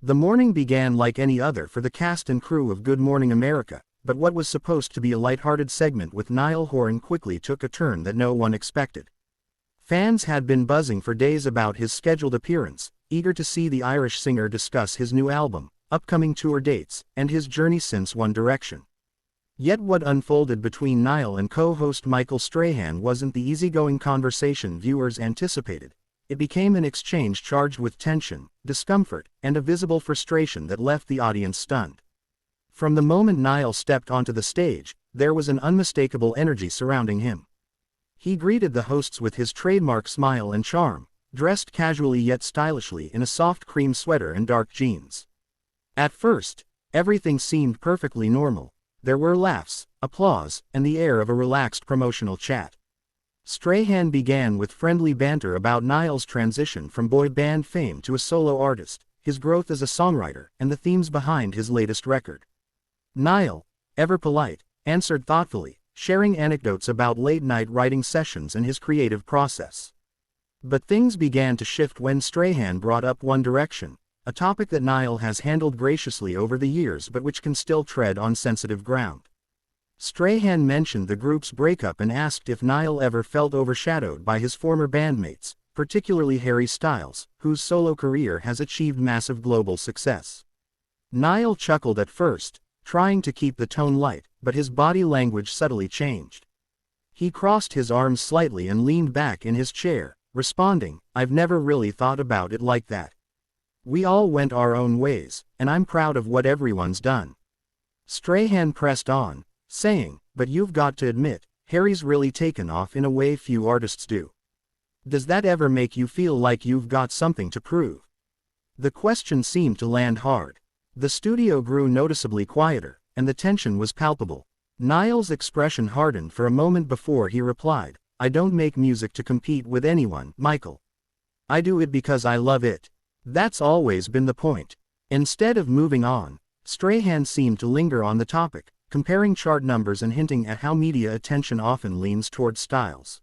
The morning began like any other for the cast and crew of Good Morning America, but what was supposed to be a lighthearted segment with Niall Horan quickly took a turn that no one expected. Fans had been buzzing for days about his scheduled appearance, eager to see the Irish singer discuss his new album, upcoming tour dates, and his journey since One Direction. Yet what unfolded between Niall and co-host Michael Strahan wasn't the easygoing conversation viewers anticipated. It became an exchange charged with tension, discomfort, and a visible frustration that left the audience stunned. From the moment Niall stepped onto the stage, there was an unmistakable energy surrounding him. He greeted the hosts with his trademark smile and charm, dressed casually yet stylishly in a soft cream sweater and dark jeans. At first, everything seemed perfectly normal. There were laughs, applause, and the air of a relaxed promotional chat. Strahan began with friendly banter about Niall's transition from boy band fame to a solo artist, his growth as a songwriter, and the themes behind his latest record. Niall, ever polite, answered thoughtfully, sharing anecdotes about late-night writing sessions and his creative process. But things began to shift when Strahan brought up One Direction, a topic that Niall has handled graciously over the years but which can still tread on sensitive ground. Strahan mentioned the group's breakup and asked if Niall ever felt overshadowed by his former bandmates, particularly Harry Styles, whose solo career has achieved massive global success. Niall chuckled at first, trying to keep the tone light, but his body language subtly changed. He crossed his arms slightly and leaned back in his chair, responding, "I've never really thought about it like that. We all went our own ways, and I'm proud of what everyone's done." Strahan pressed on, saying, "But you've got to admit, Harry's really taken off in a way few artists do. Does that ever make you feel like you've got something to prove?" The question seemed to land hard. The studio grew noticeably quieter, and the tension was palpable. Niall's expression hardened for a moment before he replied, "I don't make music to compete with anyone, Michael. I do it because I love it. That's always been the point." Instead of moving on, Strahan seemed to linger on the topic, comparing chart numbers and hinting at how media attention often leans toward styles.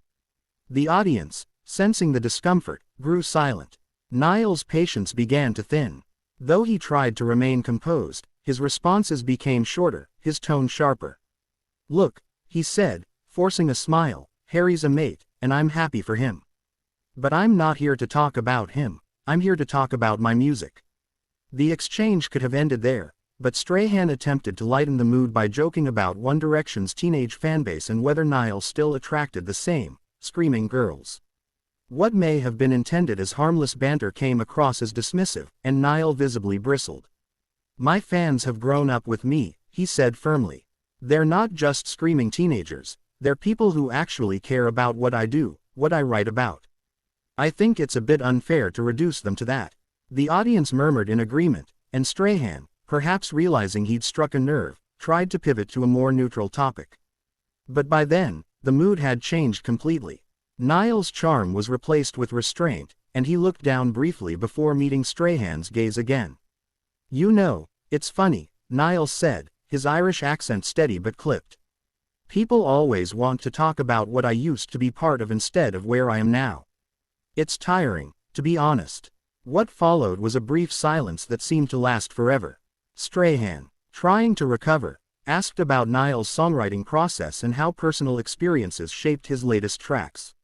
The audience, sensing the discomfort, grew silent. Niall's patience began to thin. Though he tried to remain composed, his responses became shorter, his tone sharper. "Look," he said, forcing a smile, "Harry's a mate, and I'm happy for him. But I'm not here to talk about him, I'm here to talk about my music." The exchange could have ended there, but Strahan attempted to lighten the mood by joking about One Direction's teenage fanbase and whether Niall still attracted the same, screaming girls. What may have been intended as harmless banter came across as dismissive, and Niall visibly bristled. "My fans have grown up with me," he said firmly. "They're not just screaming teenagers, they're people who actually care about what I do, what I write about. I think it's a bit unfair to reduce them to that." The audience murmured in agreement, and Strahan, perhaps realizing he'd struck a nerve, tried to pivot to a more neutral topic. But by then, the mood had changed completely. Niall's charm was replaced with restraint, and he looked down briefly before meeting Strahan's gaze again. "You know, it's funny," Niall said, his Irish accent steady but clipped. "People always want to talk about what I used to be part of instead of where I am now. It's tiring, to be honest." What followed was a brief silence that seemed to last forever. Strahan, trying to recover, asked about Niall's songwriting process and how personal experiences shaped his latest tracks.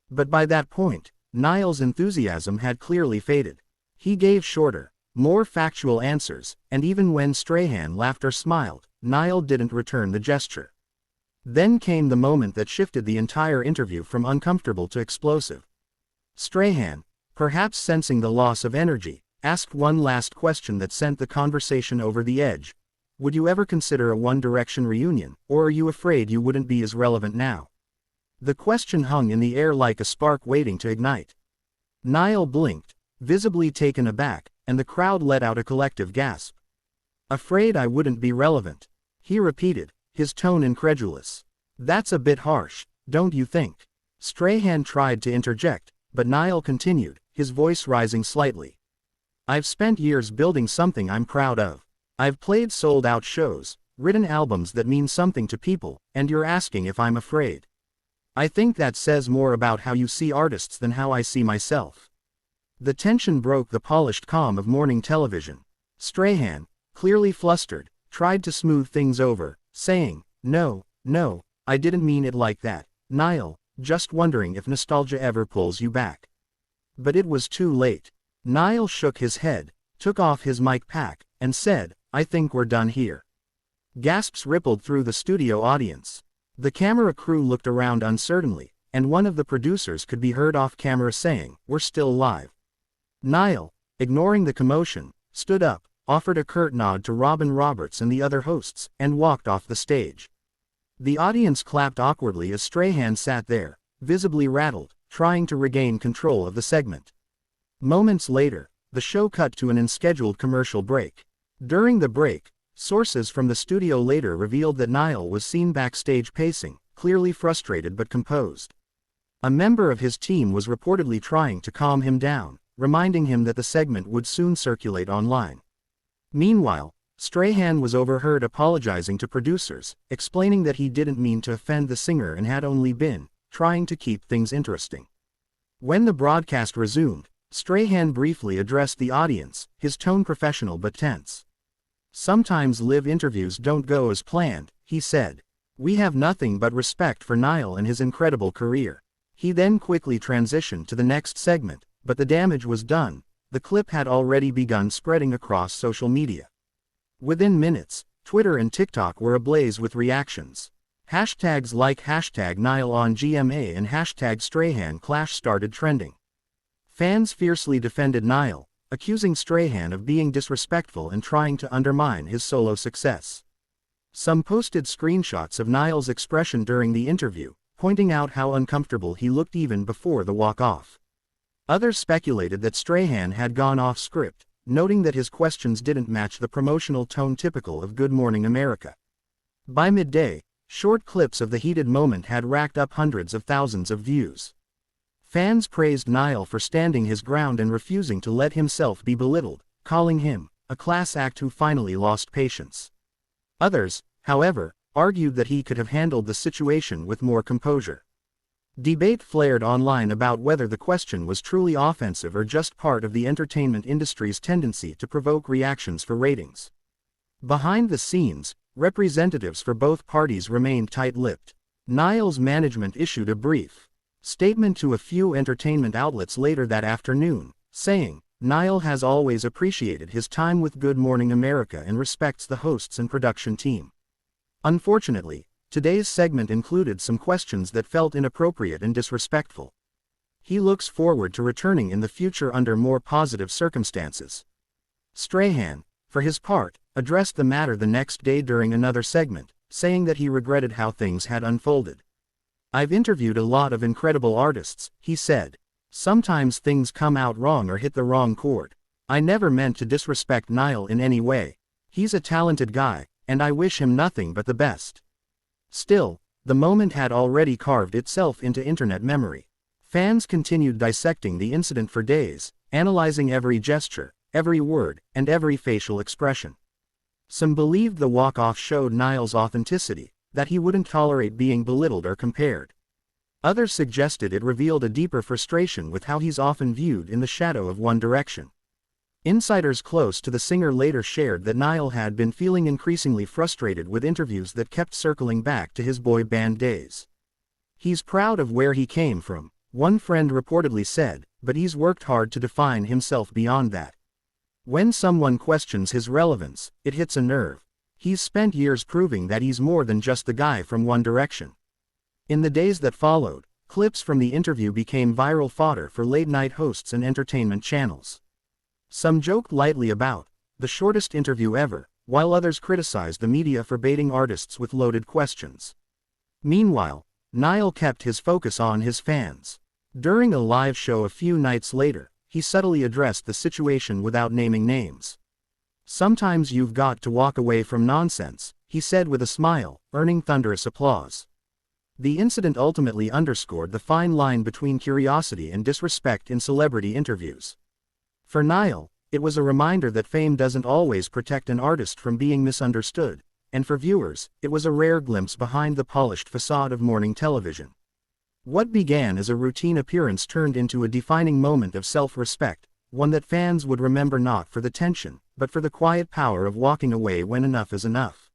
But by that point, Niall's enthusiasm had clearly faded. He gave shorter, more factual answers, and even when Strahan laughed or smiled, Niall didn't return the gesture. Then came the moment that shifted the entire interview from uncomfortable to explosive. Strahan, perhaps sensing the loss of energy, asked one last question that sent the conversation over the edge. "Would you ever consider a One Direction reunion, or are you afraid you wouldn't be as relevant now?" The question hung in the air like a spark waiting to ignite. Niall blinked, visibly taken aback, and the crowd let out a collective gasp. "Afraid I wouldn't be relevant," he repeated, his tone incredulous. "That's a bit harsh, don't you think?" Strahan tried to interject, but Niall continued, his voice rising slightly. "I've spent years building something I'm proud of. I've played sold-out shows, written albums that mean something to people, and you're asking if I'm afraid. I think that says more about how you see artists than how I see myself." The tension broke the polished calm of morning television. Strahan, clearly flustered, tried to smooth things over, saying, "No, no, I didn't mean it like that, Niall, just wondering if nostalgia ever pulls you back." But it was too late. Niall shook his head, took off his mic pack, and said, "I think we're done here." Gasps rippled through the studio audience. The camera crew looked around uncertainly, and one of the producers could be heard off camera saying, "We're still live." Niall, ignoring the commotion, stood up, offered a curt nod to Robin Roberts and the other hosts, and walked off the stage. The audience clapped awkwardly as Strahan sat there, visibly rattled, trying to regain control of the segment. Moments later, the show cut to an unscheduled commercial break. During the break, sources from the studio later revealed that Niall was seen backstage pacing, clearly frustrated but composed. A member of his team was reportedly trying to calm him down, reminding him that the segment would soon circulate online. Meanwhile, Strahan was overheard apologizing to producers, explaining that he didn't mean to offend the singer and had only been trying to keep things interesting. When the broadcast resumed, Strahan briefly addressed the audience, his tone professional but tense. "Sometimes live interviews don't go as planned," he said. "We have nothing but respect for Niall and his incredible career." He then quickly transitioned to the next segment, but the damage was done. The clip had already begun spreading across social media. Within minutes, Twitter and TikTok were ablaze with reactions. Hashtags like #Niall on GMA and #Strahan Clash started trending. Fans fiercely defended Niall, accusing Strahan of being disrespectful and trying to undermine his solo success. Some posted screenshots of Niall's expression during the interview, pointing out how uncomfortable he looked even before the walk-off. Others speculated that Strahan had gone off script, noting that his questions didn't match the promotional tone typical of Good Morning America. By midday, short clips of the heated moment had racked up hundreds of thousands of views. Fans praised Niall for standing his ground and refusing to let himself be belittled, calling him a class act who finally lost patience. Others, however, argued that he could have handled the situation with more composure. Debate flared online about whether the question was truly offensive or just part of the entertainment industry's tendency to provoke reactions for ratings. Behind the scenes, representatives for both parties remained tight-lipped. Niall's management issued a brief statement to a few entertainment outlets later that afternoon, saying, "Niall has always appreciated his time with Good Morning America and respects the hosts and production team. Unfortunately, today's segment included some questions that felt inappropriate and disrespectful. He looks forward to returning in the future under more positive circumstances." Strahan, for his part, addressed the matter the next day during another segment, saying that he regretted how things had unfolded. "I've interviewed a lot of incredible artists," he said. "Sometimes things come out wrong or hit the wrong chord. I never meant to disrespect Niall in any way. He's a talented guy, and I wish him nothing but the best." Still, the moment had already carved itself into internet memory. Fans continued dissecting the incident for days, analyzing every gesture, every word, and every facial expression. Some believed the walk-off showed Niall's authenticity, that he wouldn't tolerate being belittled or compared. Others suggested it revealed a deeper frustration with how he's often viewed in the shadow of One Direction. Insiders close to the singer later shared that Niall had been feeling increasingly frustrated with interviews that kept circling back to his boy band days. "He's proud of where he came from," one friend reportedly said, "but he's worked hard to define himself beyond that. When someone questions his relevance, it hits a nerve. He's spent years proving that he's more than just the guy from One Direction." In the days that followed, clips from the interview became viral fodder for late-night hosts and entertainment channels. Some joked lightly about the shortest interview ever, while others criticized the media for baiting artists with loaded questions. Meanwhile, Niall kept his focus on his fans. During a live show a few nights later, he subtly addressed the situation without naming names. "Sometimes you've got to walk away from nonsense," he said with a smile, earning thunderous applause. The incident ultimately underscored the fine line between curiosity and disrespect in celebrity interviews. For Niall, it was a reminder that fame doesn't always protect an artist from being misunderstood, and for viewers, it was a rare glimpse behind the polished facade of morning television. What began as a routine appearance turned into a defining moment of self-respect, one that fans would remember not for the tension, but for the quiet power of walking away when enough is enough.